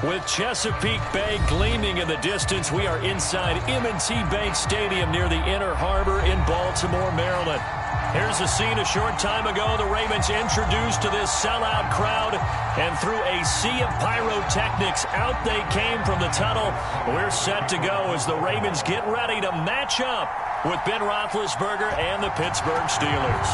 With Chesapeake Bay gleaming in the distance, we are inside M&T Bank Stadium near the Inner Harbor in Baltimore, Maryland. Here's a scene a short time ago. The Ravens introduced to this sellout crowd, and through a sea of pyrotechnics, out they came from the tunnel. We're set to go as the Ravens get ready to match up with Ben Roethlisberger and the Pittsburgh Steelers.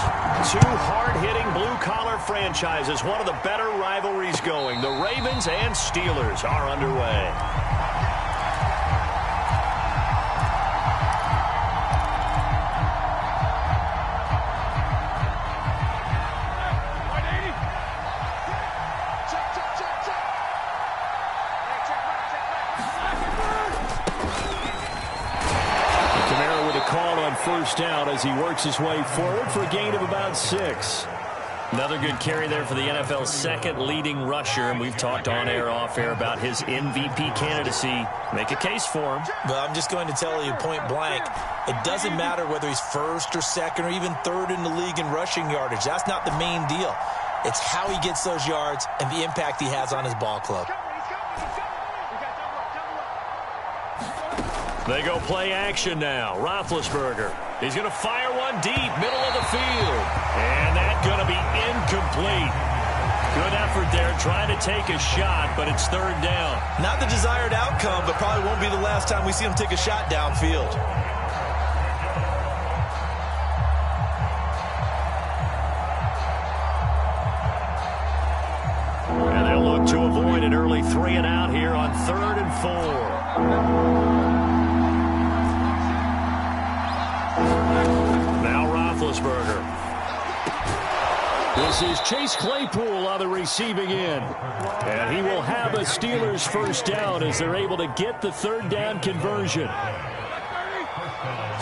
Two hard-hitting blue-collar franchises, one of the better rivalries going. The Ravens and Steelers are underway. First down as he works his way forward for a gain of about 6. Another good carry there for the NFL's second leading rusher, and we've talked on air, off air about his MVP candidacy. Make a case for him. Well, I'm just going to tell you point blank, it doesn't matter whether he's first or second or even third in the league in rushing yardage. That's not the main deal. It's how he gets those yards and the impact he has on his ball club. They go play action now. Roethlisberger. He's going to fire one deep, middle of the field. And that's going to be incomplete. Good effort there, trying to take a shot, but it's third down. Not the desired outcome, but probably won't be the last time we see him take a shot downfield. And they'll look to avoid an early 3 and out here on 3rd and 4. Roethlisberger. This is Chase Claypool on the receiving end. And he will have a Steelers first down as they're able to get the third down conversion.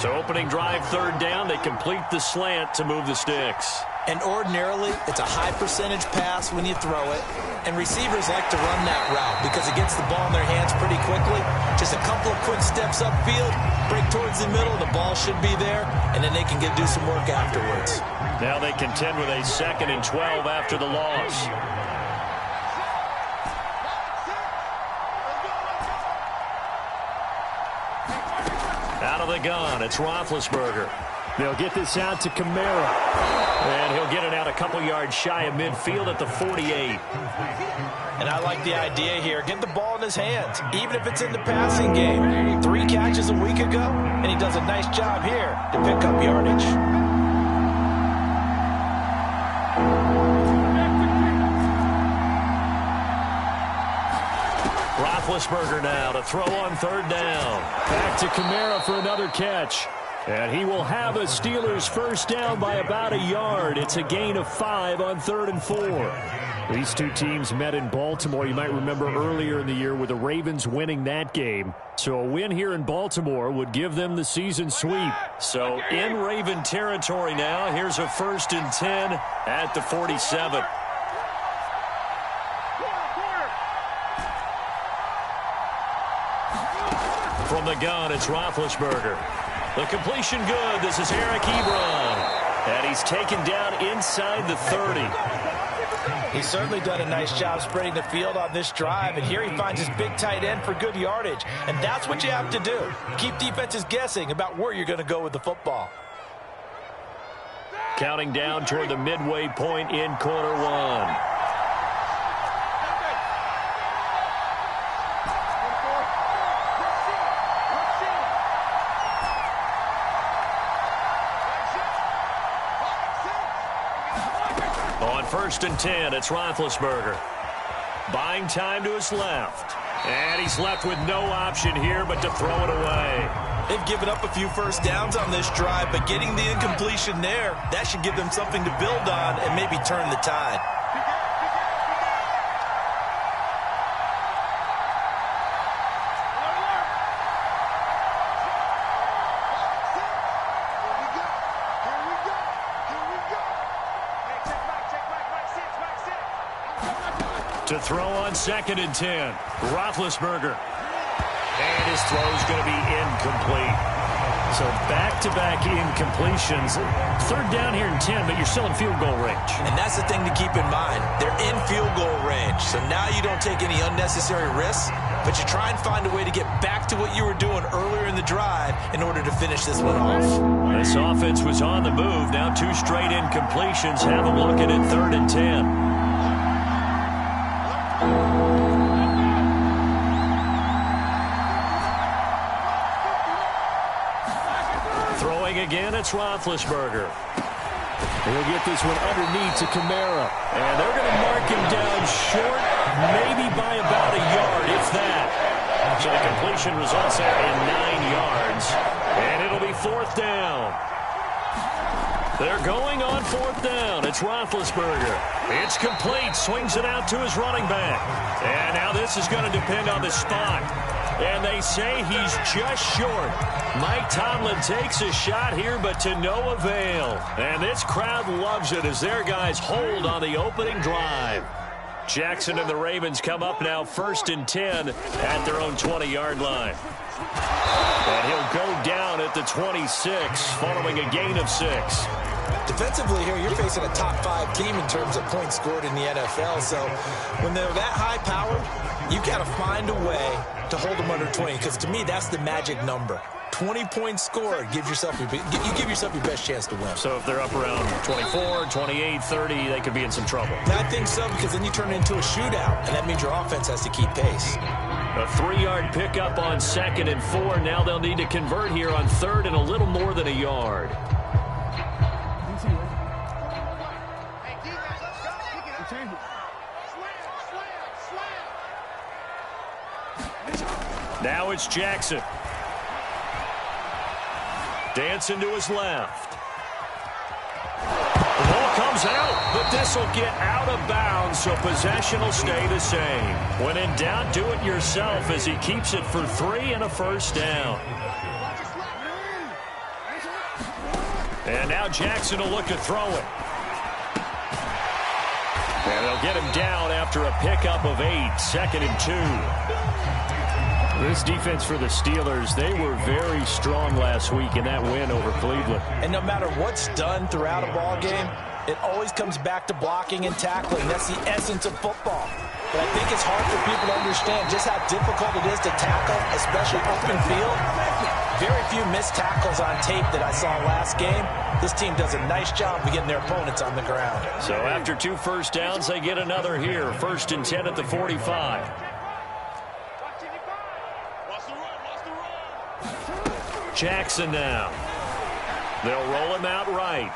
So opening drive, third down, they complete the slant to move the sticks. And ordinarily, it's a high percentage pass when you throw it. And receivers like to run that route because it gets the ball in their hands pretty quickly. Just a couple of quick steps upfield, break towards the middle, the ball should be there, and then they can do some work afterwards. Now they contend with a 2nd and 12 after the loss. Out of the gun, it's Roethlisberger. They'll get this out to Kamara. And he'll get it out a couple yards shy of midfield at the 48. And I like the idea here. Get the ball in his hands, even if it's in the passing game. 3 catches a week ago, and he does a nice job here to pick up yardage. Roethlisberger now to throw on third down. Back to Kamara for another catch. And he will have a Steelers first down by about a yard. It's a gain of 5 on 3rd and 4. These two teams met in Baltimore. You might remember earlier in the year with the Ravens winning that game. So a win here in Baltimore would give them the season sweep. So in Raven territory now. Here's a 1st and 10 at the 47. From the gun, it's Roethlisberger. The completion good. This is Eric Ebron. And he's taken down inside the 30. He's certainly done a nice job spreading the field on this drive. And here he finds his big tight end for good yardage. And that's what you have to do. Keep defenses guessing about where you're going to go with the football. Counting down toward the midway point in quarter 1. On 1st and 10, it's Roethlisberger. Buying time to his left. And he's left with no option here but to throw it away. They've given up a few first downs on this drive, but getting the incompletion there, that should give them something to build on and maybe turn the tide. To throw on 2nd and 10. Roethlisberger. And his throw is going to be incomplete. So back-to-back incompletions. Third down here in 10, but you're still in field goal range. And that's the thing to keep in mind. They're in field goal range. So now you don't take any unnecessary risks, but you try and find a way to get back to what you were doing earlier in the drive in order to finish this one off. This offense was on the move. Now 2 straight incompletions. Have them looking at 3rd and 10. Throwing again, it's Roethlisberger. He'll get this one underneath to Kamara. And they're going to mark him down short, maybe by about a yard, if that. So the completion results there in 9 yards. And it'll be 4th down. They're going on 4th down. It's Roethlisberger. It's complete. Swings it out to his running back. And now this is going to depend on the spot. And they say he's just short. Mike Tomlin takes a shot here, but to no avail. And this crowd loves it as their guys hold on the opening drive. Jackson and the Ravens come up now 1st and 10 at their own 20-yard line. And he'll go down at the 26 following a gain of 6. Defensively here, you're facing a top 5 team in terms of points scored in the NFL. So when they're that high powered, you've got to find a way to hold them under 20, because to me, that's the magic number. 20 points scored, you give yourself your best chance to win. So if they're up around 24, 28, 30, they could be in some trouble. I think so, because then you turn it into a shootout, and that means your offense has to keep pace. A 3-yard pickup on 2nd and 4. Now they'll need to convert here on 3rd and a little more than a yard. Now it's Jackson. Dancing to his left. The ball comes out, but this will get out of bounds, so possession will stay the same. When in doubt, do it yourself as he keeps it for 3 and a 1st down. And now Jackson will look to throw it. And they'll get him down after a pickup of 8, 2nd and 2. This defense for the Steelers, they were very strong last week in that win over Cleveland. And no matter what's done throughout a ball game, it always comes back to blocking and tackling. That's the essence of football. But I think it's hard for people to understand just how difficult it is to tackle, especially open field. Very few missed tackles on tape that I saw last game. This team does a nice job of getting their opponents on the ground. So after 2 first downs, they get another here. 1st and 10 at the 45. Jackson now. They'll roll him out right.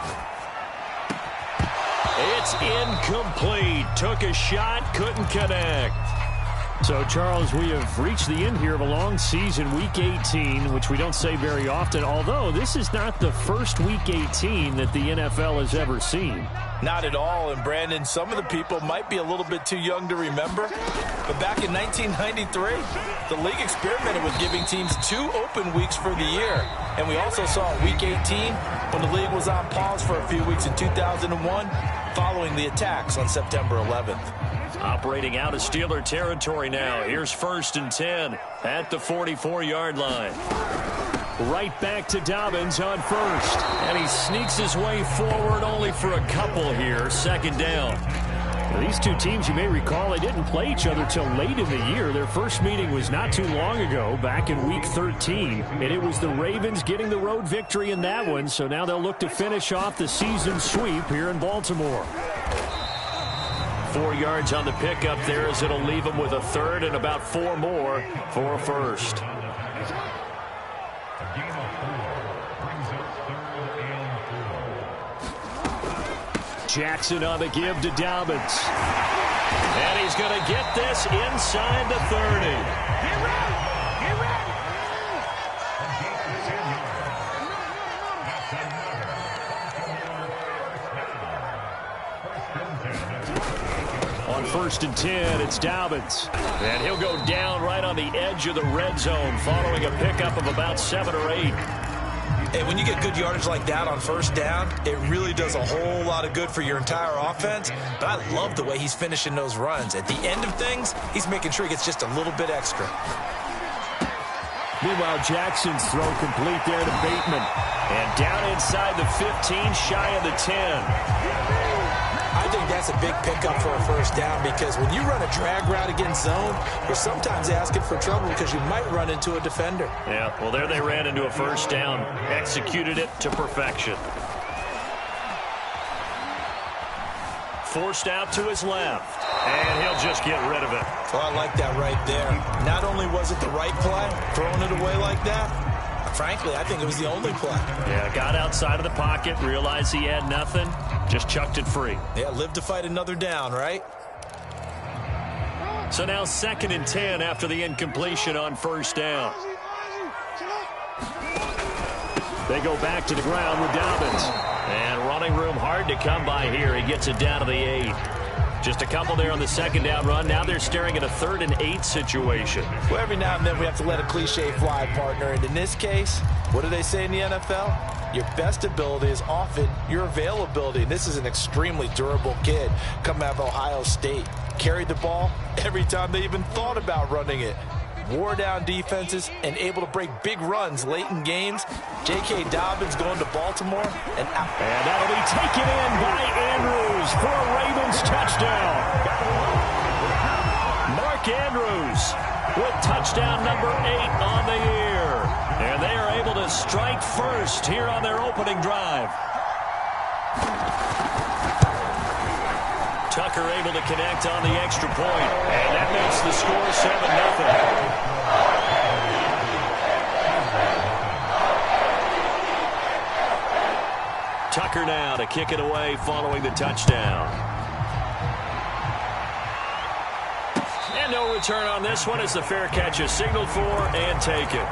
It's incomplete. Took a shot, couldn't connect. So, Charles, we have reached the end here of a long season, Week 18, which we don't say very often, although this is not the first Week 18 that the NFL has ever seen. Not at all, and Brandon, some of the people might be a little bit too young to remember, but back in 1993, the league experimented with giving teams 2 open weeks for the year, and we also saw Week 18 when the league was on pause for a few weeks in 2001 following the attacks on September 11th. Operating out of Steeler territory now. Here's 1st and 10 at the 44-yard line. Right back to Dobbins on 1st. And he sneaks his way forward only for a couple here. 2nd down. Now, these two teams, you may recall, they didn't play each other till late in the year. Their first meeting was not too long ago, back in Week 13. And it was the Ravens getting the road victory in that one. So now they'll look to finish off the season sweep here in Baltimore. 4 yards on the pickup there as it'll leave them with a 3rd and about 4 more for a 1st. Jackson on the give to Dobbins. And he's going to get this inside the 30. Get ready! Get ready! On 1st and 10, it's Dobbins. And he'll go down right on the edge of the red zone following a pickup of about 7 or 8. And when you get good yardage like that on 1st down, it really does a whole lot of good for your entire offense. But I love the way he's finishing those runs. At the end of things, he's making sure he gets just a little bit extra. Meanwhile, Jackson's throw complete there to Bateman. And down inside the 15, shy of the 10. I think that's a big pickup for a first down because when you run a drag route against zone, you're sometimes asking for trouble because you might run into a defender. Yeah, well, there they ran into a first down. Executed it to perfection. Forced out to his left. And he'll just get rid of it. Well, I like that right there. Not only was it the right play, throwing it away like that, frankly, I think it was the only play. Yeah, got outside of the pocket, realized he had nothing, just chucked it free. Yeah, live to fight another down, right? So now 2nd and 10 after the incompletion on first down. They go back to the ground with Dobbins. And running room hard to come by here. He gets it down to the 8. Just a couple there on the 2nd down run. Now they're staring at a 3rd and 8 situation. Well, every now and then we have to let a cliche fly, partner. And in this case, what do they say in the NFL? Your best ability is often your availability. And this is an extremely durable kid coming out of Ohio State. Carried the ball every time they even thought about running it. Wore down defenses and able to break big runs late in games. J.K. Dobbins going to Baltimore. And that'll be taken in by Andrews for a Ravens touchdown. Mark Andrews with touchdown number 8 on the year. And they are able to strike first here on their opening drive. Tucker able to connect on the extra point. And that makes the score 7-0. Tucker now to kick it away following the touchdown. And no return on this one as the fair catch is signaled for and taken.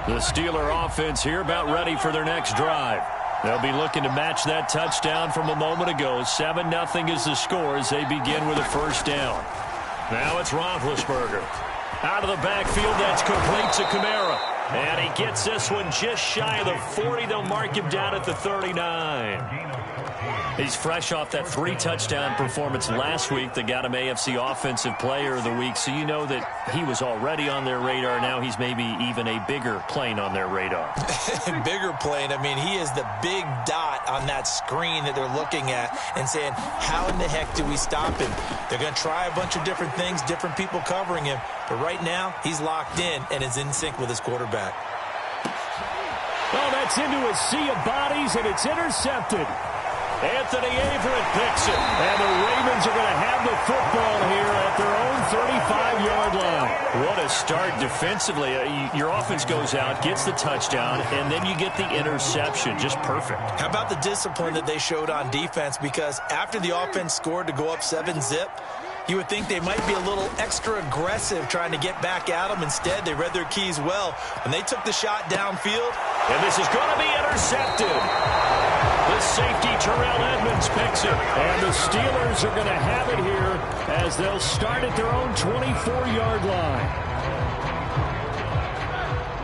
The Steeler offense here about ready for their next drive. They'll be looking to match that touchdown from a moment ago. 7-0 is the score as they begin with a first down. Now it's Roethlisberger. Out of the backfield, that's complete to Kamara. And he gets this one just shy of the 40. They'll mark him down at the 39. He's fresh off that 3-touchdown performance last week that got him AFC Offensive Player of the Week. So you know that he was already on their radar. Now he's maybe even a bigger plane on their radar. Bigger plane. I mean, he is the big dot on that screen that they're looking at and saying, how in the heck do we stop him? They're going to try a bunch of different things, different people covering him. But right now, he's locked in and is in sync with his quarterback. Well, that's into a sea of bodies, and it's intercepted. Anthony Averett picks it. And the Ravens are going to have the football here at their own 35-yard line. What a start defensively. Your offense goes out, gets the touchdown, and then you get the interception. Just perfect. How about the discipline that they showed on defense? Because after the offense scored to go up 7-zip, you would think they might be a little extra aggressive trying to get back at them. Instead, they read their keys well. When they took the shot downfield. And this is going to be intercepted. The safety, Terrell Edmonds, picks it. And the Steelers are going to have it here as they'll start at their own 24-yard line.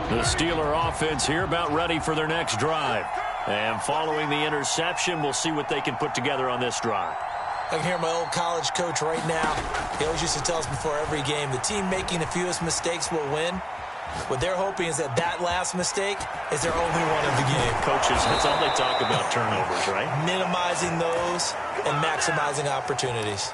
The Steeler offense here about ready for their next drive. And following the interception, we'll see what they can put together on this drive. I can hear my old college coach right now. He always used to tell us before every game, the team making the fewest mistakes will win. What they're hoping is that that last mistake is their only one of the game. Coaches, that's all they talk about, turnovers, right? Minimizing those and maximizing opportunities.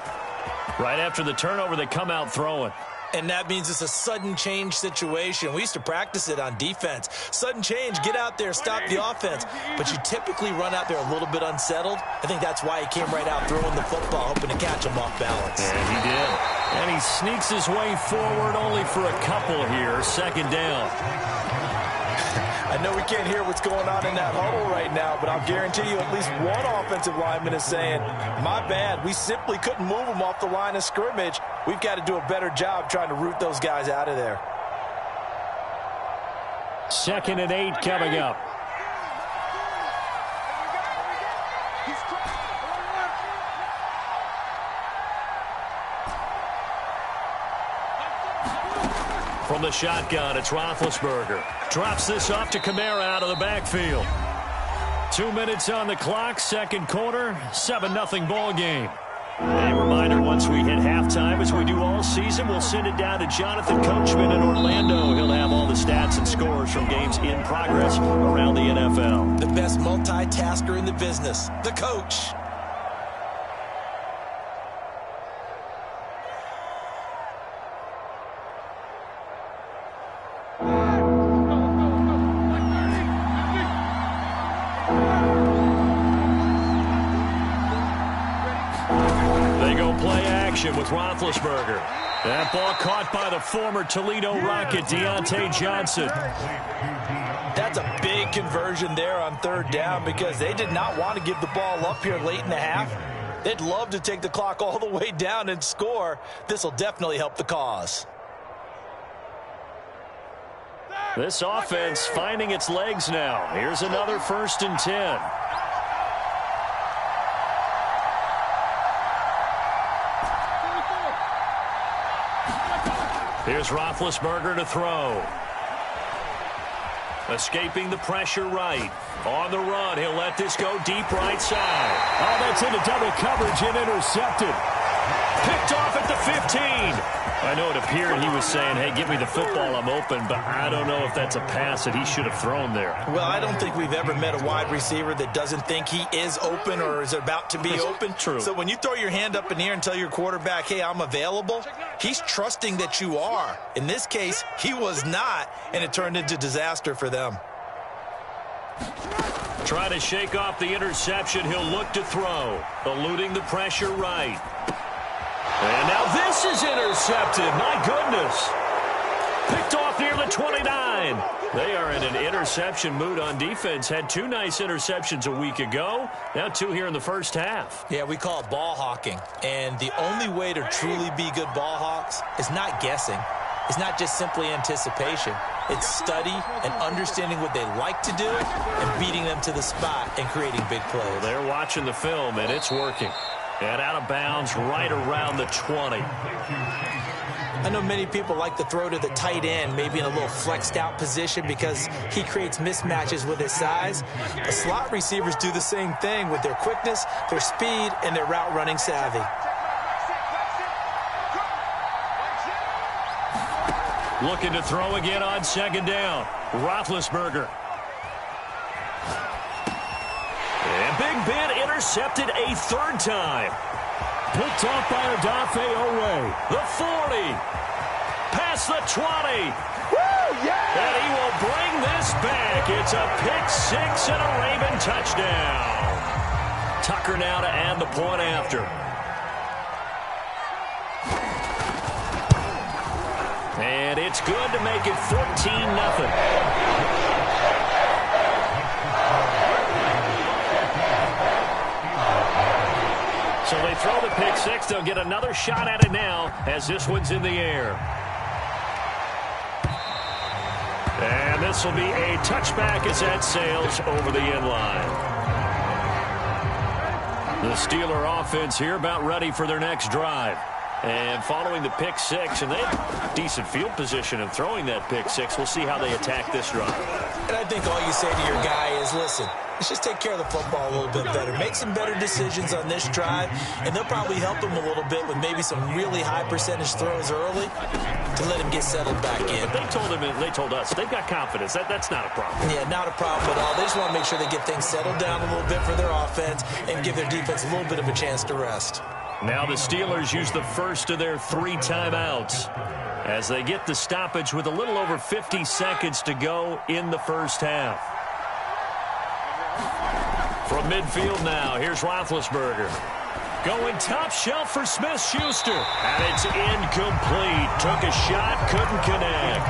Right after the turnover, they come out throwing. And that means it's a sudden change situation. We used to practice it on defense. Sudden change, get out there, stop the offense. But you typically run out there a little bit unsettled. I think that's why he came right out throwing the football, hoping to catch him off balance. And he did. And he sneaks his way forward only for a couple here. Second down. I know we can't hear what's going on in that huddle right now, but I'll guarantee you at least one offensive lineman is saying, my bad, we simply couldn't move them off the line of scrimmage. We've got to do a better job trying to root those guys out of there. 2nd and 8 coming up. From the shotgun, it's Roethlisberger. Drops this off to Kamara out of the backfield. 2 minutes on the clock, second quarter, 7-0 ball game. A reminder, once we hit halftime, as we do all season, we'll send it down to Jonathan Coachman in Orlando. He'll have all the stats and scores from games in progress around the NFL. The best multitasker in the business, the coach. With Roethlisberger. That ball caught by the former Toledo Rocket, Deontay Johnson. That's a big conversion there on third down because they did not want to give the ball up here late in the half. They'd love to take the clock all the way down and score. This will definitely help the cause. This offense finding its legs now. Here's another 1st and 10. Here's Roethlisberger to throw. Escaping the pressure right. On the run, he'll let this go deep right side. Oh, that's into double coverage and intercepted. Picked off at the 15. I know it appeared he was saying, hey, give me the football, I'm open, but I don't know if that's a pass that he should have thrown there. Well, I don't think we've ever met a wide receiver that doesn't think he is open or is about to be open. True. So when you throw your hand up in the air and tell your quarterback, hey, I'm available, he's trusting that you are. In this case, he was not, and it turned into disaster for them. Trying to shake off the interception, he'll look to throw. Eluding the pressure right. And now this is intercepted. My goodness. Picked off near the 29. They are in an interception mood on defense. Had 2 nice interceptions a week ago. Now 2 here in the first half. Yeah, we call it ball hawking. And the only way to truly be good ball hawks is not guessing. It's not just simply anticipation. It's study and understanding what they like to do and beating them to the spot and creating big plays. Well, they're watching the film, and it's working. And out of bounds right around the 20. I know many people like to throw to the tight end, maybe in a little flexed out position because he creates mismatches with his size. The slot receivers do the same thing with their quickness, their speed, and their route running savvy. Looking to throw again on 2nd down. Roethlisberger. And Big Ben intercepted a 3rd time. Picked off by Odafe Oweh. The 40. Past the 20. Woo, yeah! And he will bring this back. It's a pick 6 and a Raven touchdown. Tucker now to add the point after. And it's good to make it 14-0. So they throw the pick 6. They'll get another shot at it now as this one's in the air. And this will be a touchback as that sails over the end line. The Steeler offense here about ready for their next drive. And following the pick 6, and they have decent field position in throwing that pick 6. We'll see how they attack this drive. And I think all you say to your guy is, listen, let's just take care of the football a little bit better. Make some better decisions on this drive, and they'll probably help him a little bit with maybe some really high percentage throws early to let him get settled back in. But they told us, they've got confidence. That's not a problem. Yeah, not a problem at all. They just want to make sure they get things settled down a little bit for their offense and give their defense a little bit of a chance to rest. Now the Steelers use the first of their 3 timeouts as they get the stoppage with a little over 50 seconds to go in the first half. From midfield now, here's Roethlisberger. Going top shelf for Smith-Schuster. And it's incomplete. Took a shot, couldn't connect.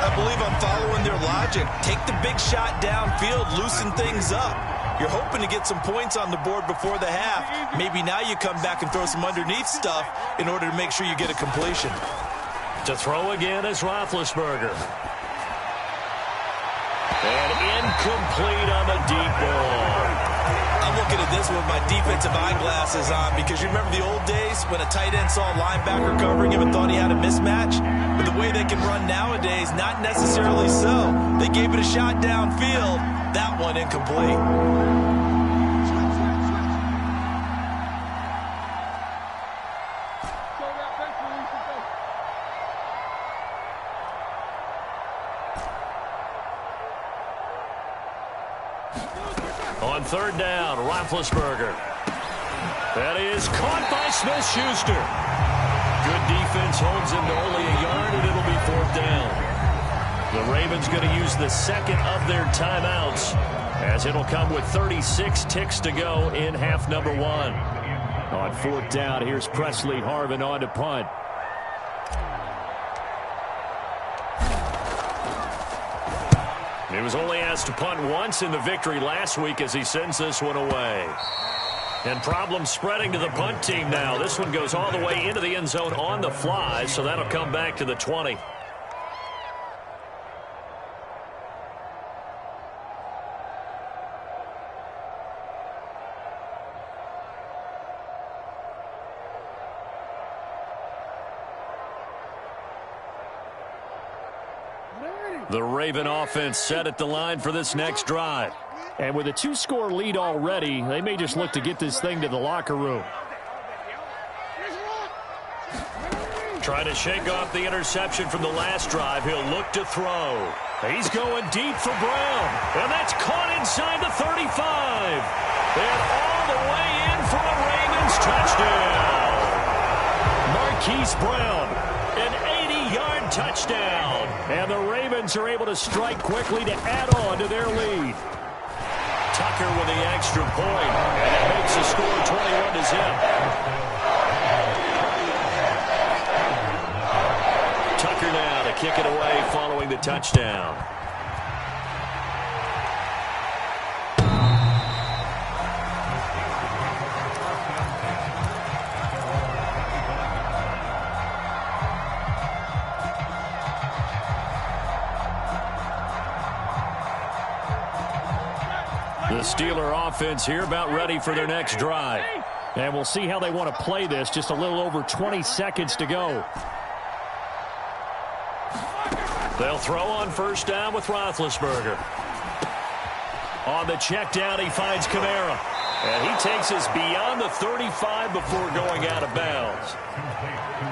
I believe I'm following their logic. Take the big shot downfield, loosen things up. You're hoping to get some points on the board before the half. Maybe now you come back and throw some underneath stuff in order to make sure you get a completion. To throw again is Roethlisberger. And incomplete on the deep ball. I'm looking at this with my defensive eyeglasses on because you remember the old days when a tight end saw a linebacker covering him and thought he had a mismatch? But the way they can run nowadays, not necessarily so. They gave it a shot downfield. That one incomplete. On third down, Roethlisberger. That is caught by Smith-Schuster. Good defense holds him to only a yard, and it'll be fourth down. The Ravens going to use the second of their timeouts, as it'll come with 36 ticks to go in half number one. On fourth down, here's Presley Harvin on to punt. He was only asked to punt once in the victory last week as he sends this one away. And problems spreading to the punt team now. This one goes all the way into the end zone on the fly, so that'll come back to the 20. The Raven offense set at the line for this next drive. And with a two-score lead already, they may just look to get this thing to the locker room. Trying to shake off the interception from the last drive. He'll look to throw. He's going deep for Brown. And that's caught inside the 35. And all the way in for a Ravens touchdown. Marquise Brown, an 80-yard touchdown. And the Ravens are able to strike quickly to add on to their lead. Tucker with the extra point, and it makes the score 21-0. Tucker now to kick it away following the touchdown. The Steeler offense here about ready for their next drive. And we'll see how they want to play this. Just a little over 20 seconds to go. They'll throw on first down with Roethlisberger. On the check down, he finds Kamara. And he takes us beyond the 35 before going out of bounds.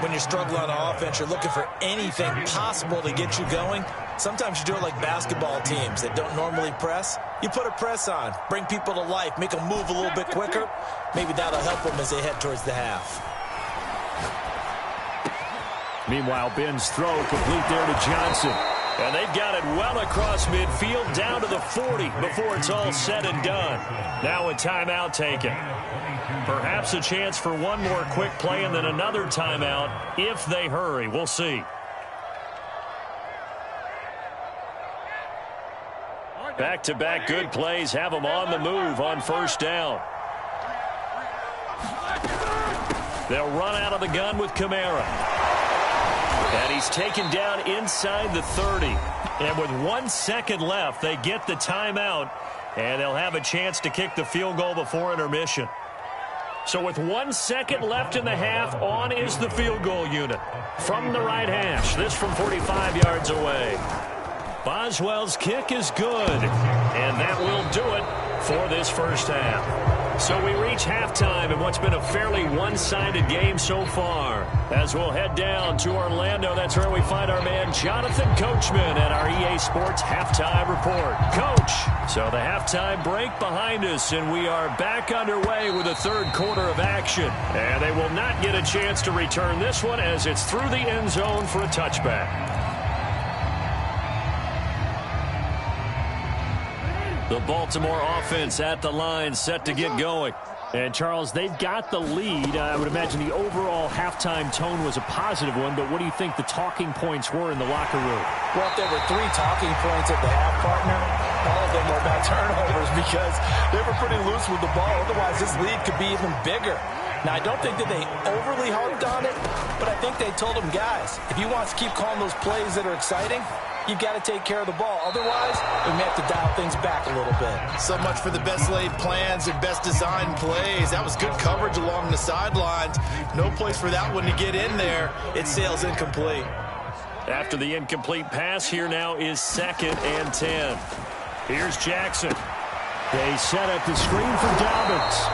When you're struggling on offense, you're looking for anything possible to get you going. Sometimes you do it like basketball teams that don't normally press. You put a press on, bring people to life, make them move a little bit quicker. Maybe that'll help them as they head towards the half. Meanwhile, Ben's throw complete there to Johnson. And they've got it well across midfield down to the 40 before it's all said and done. Now a timeout taken. Perhaps a chance for one more quick play and then another timeout if they hurry. We'll see. Back-to-back good plays have them on the move on first down. They'll run out of the gun with Kamara. And he's taken down inside the 30. And with 1 second left, they get the timeout. And they'll have a chance to kick the field goal before intermission. So with 1 second left in the half, on is the field goal unit. From the right hash, this from 45 yards away. Boswell's kick is good, and that will do it for this first half. So we reach halftime in what's been a fairly one-sided game so far. As we'll head down to Orlando, that's where we find our man Jonathan Coachman at our EA Sports Halftime Report. Coach, so the halftime break behind us, and we are back underway with the third quarter of action. And they will not get a chance to return this one as it's through the end zone for a touchback. The Baltimore offense at the line, set to get going. And, Charles, they've got the lead. I would imagine the overall halftime tone was a positive one, but what do you think the talking points were in the locker room? Well, if there were 3 talking points at the half, partner, all of them were about turnovers because they were pretty loose with the ball. Otherwise, this lead could be even bigger. Now, I don't think that they overly harped on it, but I think they told them, guys, if you want to keep calling those plays that are exciting, you've got to take care of the ball. Otherwise, we may have to dial things back a little bit. So much for the best laid plans and best designed plays. That was good coverage along the sidelines. No place for that one to get in there. It sails incomplete. After the incomplete pass, here now is 2nd and 10. Here's Jackson. They set up the screen for Dobbins.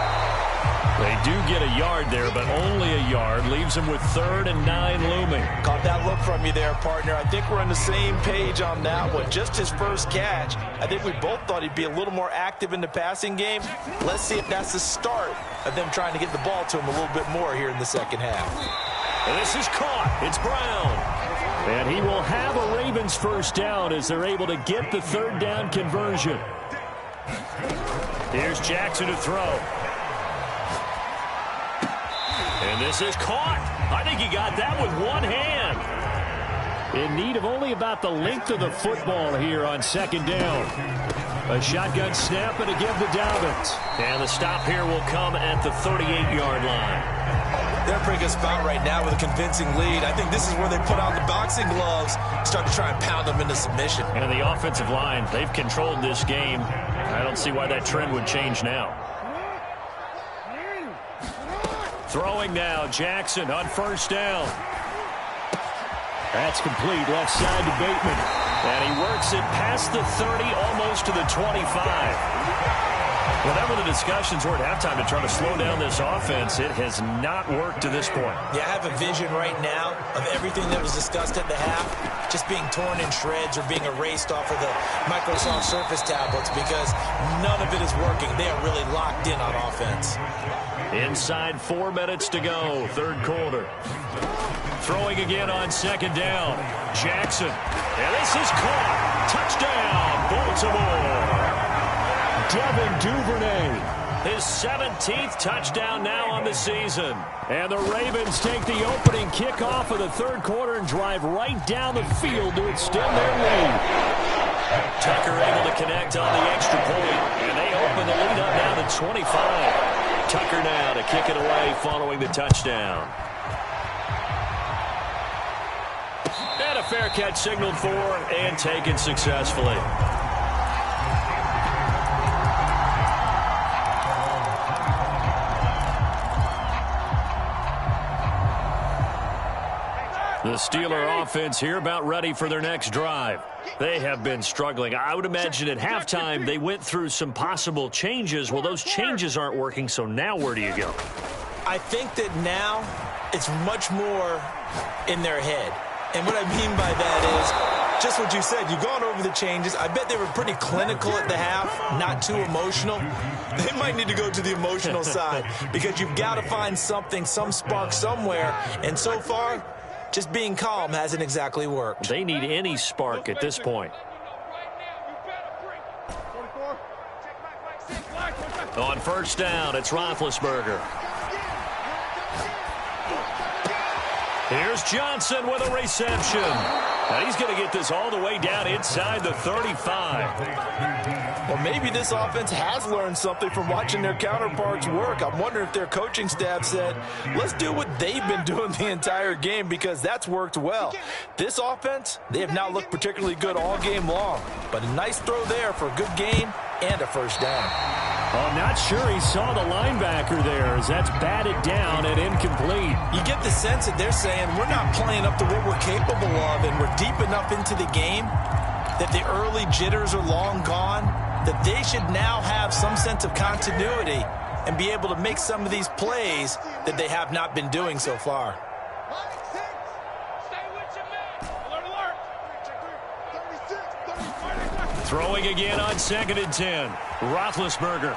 They do get a yard there, but only a yard. Leaves them with 3rd and 9 looming. Caught that look from you there, partner. I think we're on the same page on that one. Just his first catch. I think we both thought he'd be a little more active in the passing game. Let's see if that's the start of them trying to get the ball to him a little bit more here in the second half. And this is caught. It's Brown. And he will have a Ravens first down as they're able to get the 3rd down conversion. Here's Jackson to throw. And this is caught. I think he got that with one hand. In need of only about the length of the football here on 2nd down. A shotgun snap and a give to Dobbins. And the stop here will come at the 38-yard line. They're in a pretty good spot right now with a convincing lead. I think this is where they put on the boxing gloves, start to try and pound them into submission. And the offensive line, they've controlled this game. I don't see why that trend would change now. Throwing now, Jackson on 1st down. That's complete, left side to Bateman. And he works it past the 30, almost to the 25. Whatever the discussions were at halftime to try to slow down this offense, it has not worked to this point. Yeah, I have a vision right now of everything that was discussed at the half just being torn in shreds or being erased off of the Microsoft Surface tablets because none of it is working. They are really locked in on offense. Inside 4 minutes to go, 3rd quarter. Throwing again on 2nd down. Jackson. And this is caught. Touchdown, Baltimore. Devin Duvernay, his 17th touchdown now on the season. And the Ravens take the opening kickoff of the 3rd quarter and drive right down the field to extend their lead. Tucker able to connect on the extra point, and they open the lead up now to 25. Tucker now to kick it away following the touchdown. And a fair catch signaled for and taken successfully. The Steeler offense here about ready for their next drive. They have been struggling. I would imagine at halftime they went through some possible changes. Well, those changes aren't working, so now where do you go? I think that now it's much more in their head. And what I mean by that is just what you said. You've gone over the changes. I bet they were pretty clinical at the half, not too emotional. They might need to go to the emotional side because you've got to find something, some spark somewhere. And so far, just being calm hasn't exactly worked. They need any spark at this point. On 1st down, it's Roethlisberger. Here's Johnson with a reception. And he's going to get this all the way down inside the 35. Well, maybe this offense has learned something from watching their counterparts work. I'm wondering if their coaching staff said, let's do what they've been doing the entire game because that's worked well. This offense, they have not looked particularly good all game long. But a nice throw there for a good gain and a 1st down. I'm not sure he saw the linebacker there as that's batted down and incomplete. You get the sense that they're saying we're not playing up to what we're capable of and we're deep enough into the game that the early jitters are long gone, that they should now have some sense of continuity and be able to make some of these plays that they have not been doing so far. Throwing again on 2nd and 10. Roethlisberger.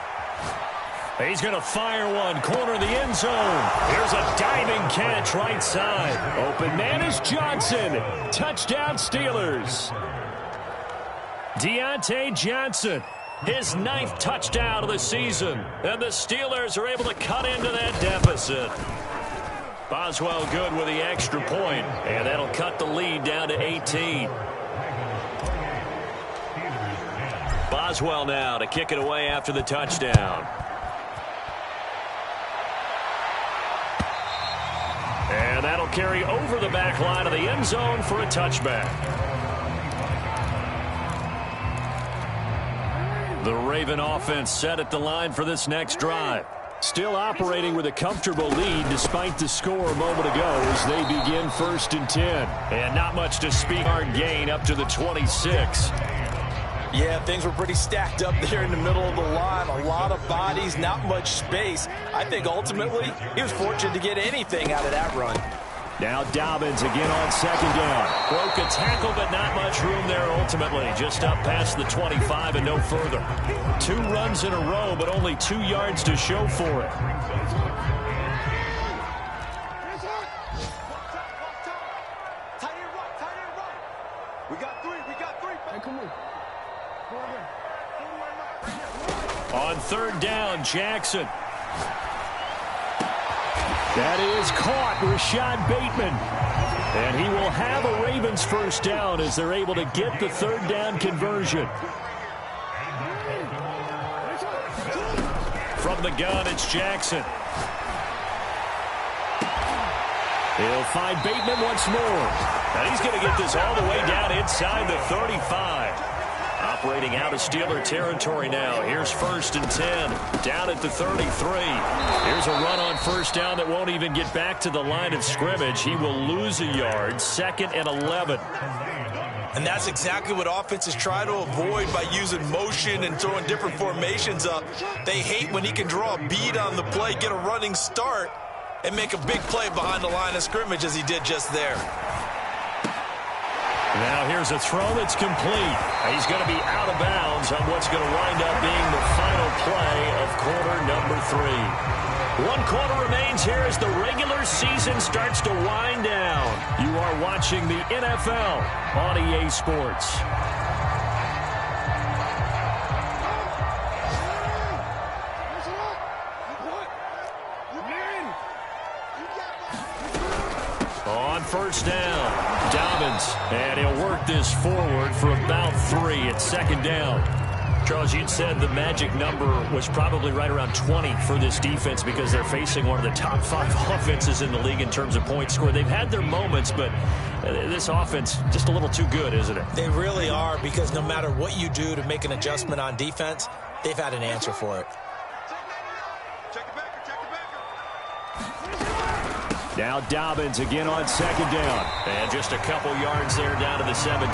He's going to fire one. Corner of the end zone. Here's a diving catch right side. Open man is Johnson. Touchdown Steelers. Deontay Johnson. His 9th touchdown of the season. And the Steelers are able to cut into that deficit. Boswell good with the extra point. And that'll cut the lead down to 18. Boswell now to kick it away after the touchdown. And that'll carry over the back line of the end zone for a touchback. The Raven offense set at the line for this next drive. Still operating with a comfortable lead despite the score a moment ago as they begin 1st and 10. And not much to speak on gain up to the 26. Yeah, things were pretty stacked up there in the middle of the line. A lot of bodies, not much space. I think ultimately he was fortunate to get anything out of that run. Now Dobbins again on 2nd down. Broke a tackle, but not much room there ultimately. Just up past the 25 and no further. 2 runs in a row, but only 2 yards to show for it. We got 3. Hey, come on. On 3rd down, Jackson. That is caught, Rashad Bateman. And he will have a Ravens 1st down as they're able to get the 3rd down conversion. From the gun, it's Jackson. He'll find Bateman once more. And he's going to get this all the way down inside the 35. Operating out of Steeler territory now. Here's 1st and 10. Down at the 33. Here's a run on 1st down that won't even get back to the line of scrimmage. He will lose a yard. 2nd and 11. And that's exactly what offenses try to avoid by using motion and throwing different formations up. They hate when he can draw a bead on the play, get a running start, and make a big play behind the line of scrimmage as he did just there. Now here's a throw that's complete. He's going to be out of bounds on what's going to wind up being the final play of quarter number 3. 1 quarter remains here as the regular season starts to wind down. You are watching the NFL on EA Sports. On 1st down, Dobbins, and he'll work this forward for about 3 at 2nd down. Charles, you'd said the magic number was probably right around 20 for this defense because they're facing one of the top 5 offenses in the league in terms of points scored. They've had their moments, but this offense just a little too good, isn't it? They really are, because no matter what you do to make an adjustment on defense, they've had an answer for it. Now Dobbins again on 2nd down. And just a couple yards there down to the 17.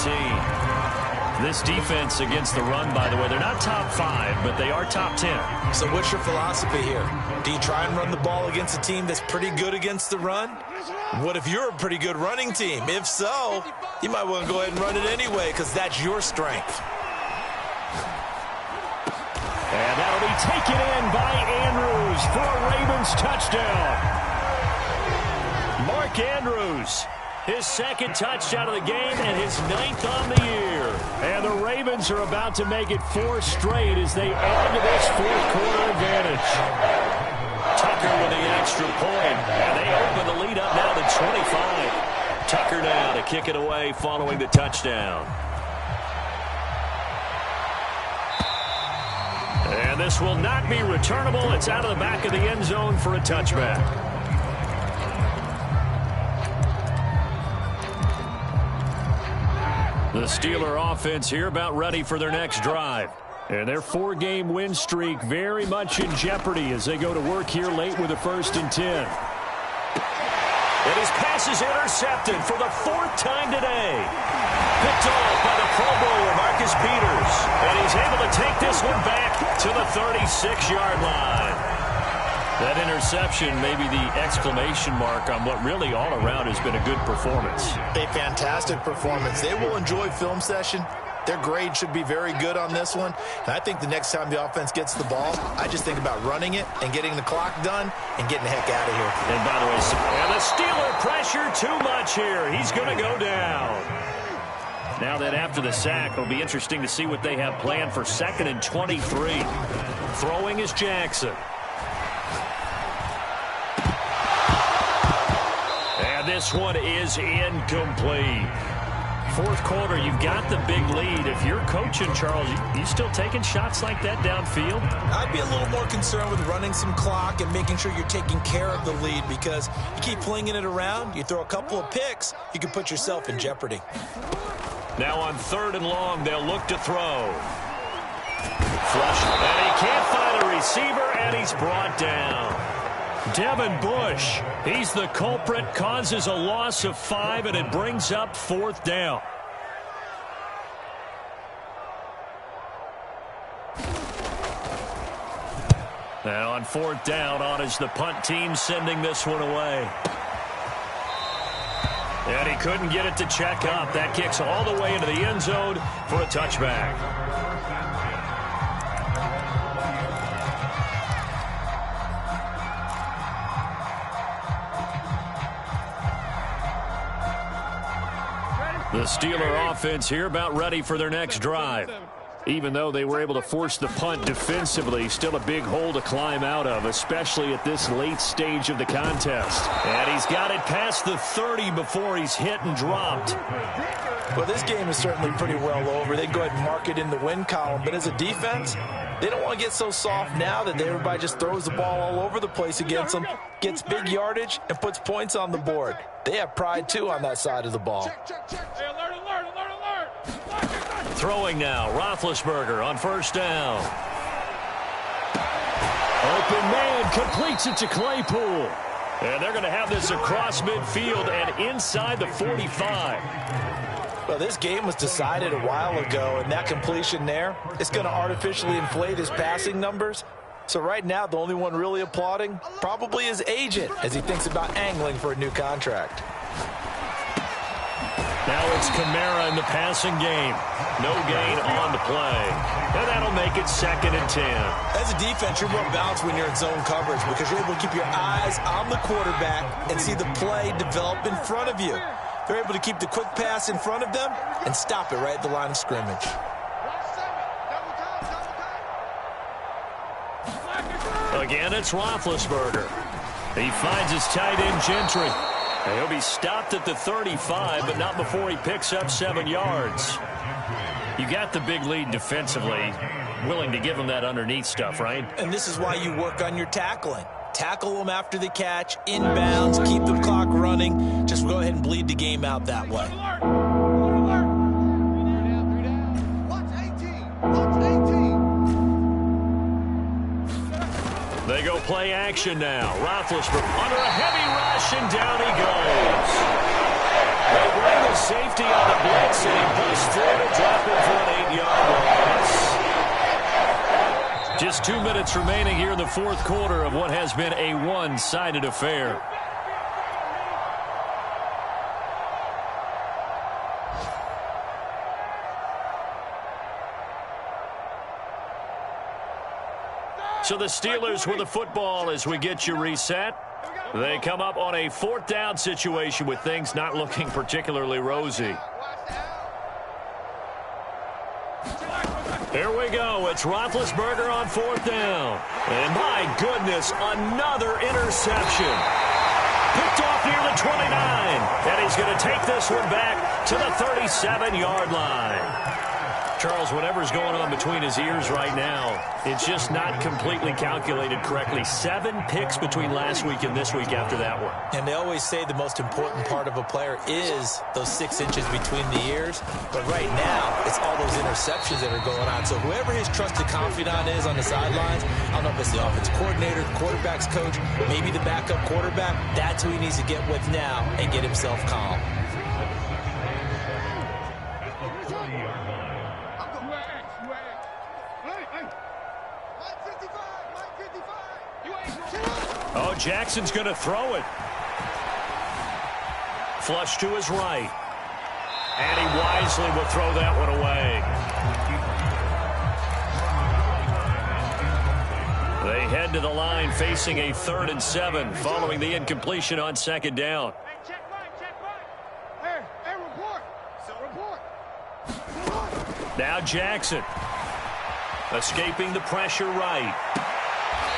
This defense against the run, by the way, they're not top 5, but they are top 10. So what's your philosophy here? Do you try and run the ball against a team that's pretty good against the run? What if you're a pretty good running team? If so, you might want to go ahead and run it anyway because that's your strength. And that'll be taken in by Andrews for a Ravens touchdown. Mark Andrews, his 2nd touchdown of the game and his 9th on the year. And the Ravens are about to make it 4 straight as they add to this 4th quarter advantage. Tucker with the extra point, and they open the lead up now to 25. Tucker now to kick it away following the touchdown. And this will not be returnable. It's out of the back of the end zone for a touchback. The Steeler offense here about ready for their next drive. And their 4-game win streak very much in jeopardy as they go to work here late with a 1st and 10. And his pass is intercepted for the 4th time today. Picked off by the Pro Bowler, Marcus Peters. And he's able to take this one back to the 36-yard line. That interception may be the exclamation mark on what really all around has been a good performance. A fantastic performance. They will enjoy film session. Their grade should be very good on this one. And I think the next time the offense gets the ball, I just think about running it and getting the clock done and getting the heck out of here. And by the way, and the Steeler pressure too much here. He's going to go down. Now that after the sack, it'll be interesting to see what they have planned for 2nd and 23. Throwing is Jackson. And this one is incomplete. 4th quarter, you've got the big lead. If you're coaching, Charles, you still taking shots like that downfield? I'd be a little more concerned with running some clock and making sure you're taking care of the lead, because you keep flinging it around, you throw a couple of picks, you can put yourself in jeopardy. Now on 3rd and long, they'll look to throw. flush. And he can't find a receiver, and he's brought down. Devin Bush, he's the culprit, causes a loss of 5, and it brings up 4th down. Now on 4th down, on is the punt team sending this one away. And he couldn't get it to check up. That kicks all the way into the end zone for a touchback. The Steeler offense here about ready for their next drive. Even though they were able to force the punt defensively, still a big hole to climb out of, especially at this late stage of the contest. And he's got it past the 30 before he's hit and dropped. Well, this game is certainly pretty well over. They go ahead and mark it in the win column. But as a defense, they don't want to get so soft now that everybody just throws the ball all over the place against them, gets big yardage, and puts points on the board. They have pride, too, on that side of the ball. Hey, alert. Throwing now, Roethlisberger on 1st down. Open man completes it to Claypool. And they're going to have this across midfield and inside the 45. Well, this game was decided a while ago, and that completion there is going to artificially inflate his passing numbers. So right now, the only one really applauding probably his agent as he thinks about angling for a new contract. Now it's Kamara in the passing game. No gain on the play. And that'll make it 2nd and 10. As a defense, you're more balanced when you're in zone coverage because you're able to keep your eyes on the quarterback and see the play develop in front of you. They're able to keep the quick pass in front of them and stop it right at the line of scrimmage. Again, it's Roethlisberger. He finds his tight end, Gentry. And he'll be stopped at the 35, but not before he picks up 7 yards. You got the big lead defensively. Willing to give him that underneath stuff, right? And this is why you work on your tackling. Tackle them after the catch, inbounds, keep the clock running. Just go ahead and bleed the game out that way. They go play action now. Roethlisberger under a heavy rush, and down he goes. They bring the safety on the blitz, and he busts through to drop him for an 8-yard loss. Just 2 minutes remaining here in the 4th quarter of what has been a one-sided affair. So the Steelers with the football as we get you reset. They come up on a 4th down situation with things not looking particularly rosy. Here we go. It's Roethlisberger on 4th down. And my goodness, another interception. Picked off near the 29. And he's going to take this one back to the 37-yard line. Charles, whatever's going on between his ears right now, it's just not completely calculated correctly. 7 picks between last week and this week after that one. And they always say the most important part of a player is those 6 inches between the ears. But right now, it's all those interceptions that are going on. So whoever his trusted confidant is on the sidelines, I don't know if it's the offensive coordinator, the quarterback's coach, maybe the backup quarterback, that's who he needs to get with now and get himself calm. Oh, Jackson's going to throw it. Flush to his right. And he wisely will throw that one away. They head to the line facing a 3rd and 7 following the incompletion on 2nd down. Now Jackson escaping the pressure right.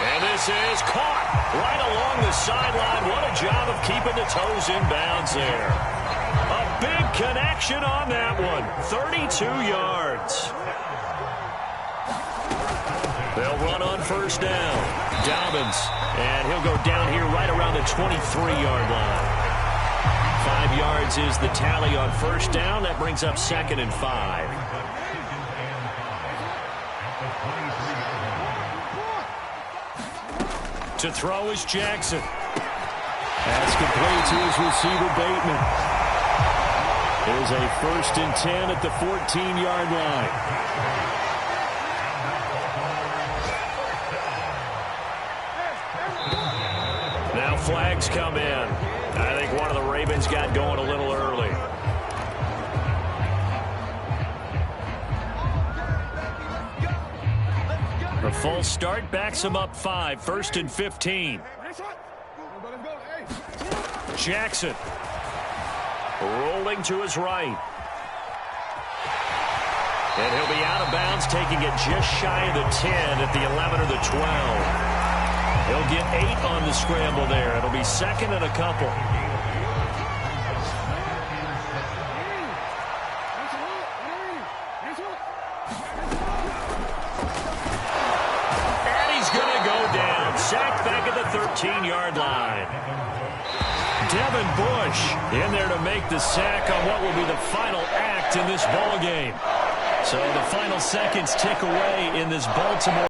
And this is caught right along the sideline. What a job of keeping the toes in bounds there. A big connection on that one. 32 yards. They'll run on 1st down. Dobbins. And he'll go down here right around the 23-yard line. 5 yards is the tally on 1st down. That brings up 2nd and 5. To throw is Jackson. That's complete to his receiver, Bateman. It is a 1st and 10 at the 14-yard line. Now flags come in. I think one of the Ravens got going a little early. The full start backs him up 5, 1st and 15. Jackson rolling to his right. And he'll be out of bounds, taking it just shy of the 10 at the 11 or the 12. He'll get 8 on the scramble there. It'll be 2nd and a couple. And he's going to go down. Sacked back at the 13-yard line. Devin Bush in there to make the sack on what will be the final act in this ball game. So the final seconds tick away in this Baltimore